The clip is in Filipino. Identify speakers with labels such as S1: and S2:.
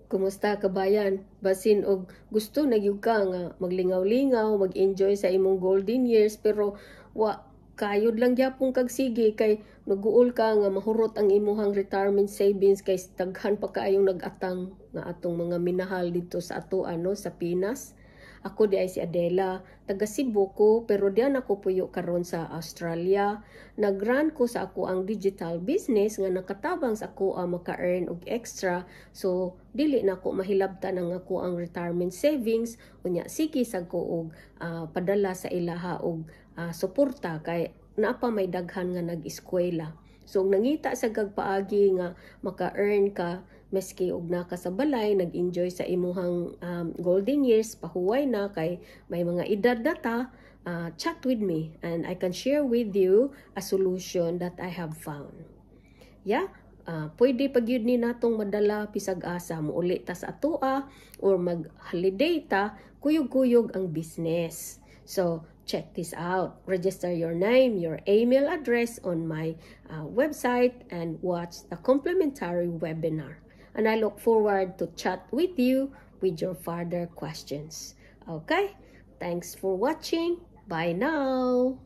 S1: Kumusta kabayan? Basin og gusto na gyud ka nga maglingaw-lingaw, mag-enjoy sa imong golden years pero kayod lang gyapon kag sige kay naguol ka nga mahurot ang imuhang retirement savings kay daghan pa kaayong nag-atang nga atong mga minahal dito sa ato sa Pinas. Ako di ay si Adela, taga Cebu ko pero diyan ako puyo karon sa Australia. Nag-run ko sa ako ang digital business nga nakatabang sa ako maka-earn og extra. So dili na ako mahilabtan ang ako ang retirement savings unya sige sa ko og padala sa ilaha og suporta kay naapa may daghan nga nag-eskwela. So nangita sa gagpaagi nga maka-earn ka maski og naka sa balay, nag-enjoy sa imuhang golden years, pahuway na kay may mga edad na ta, chat with me and I can share with you a solution that I have found. Yeah, pwede pag yun ni natong madala pisag asa mo uli ta sa atua or mag-holiday ta, kuyog-kuyog ang business. So, check this out. Register your name, your email address on my website and watch the complimentary webinar. And I look forward to chat with you with your further questions. Okay? Thanks for watching. Bye now.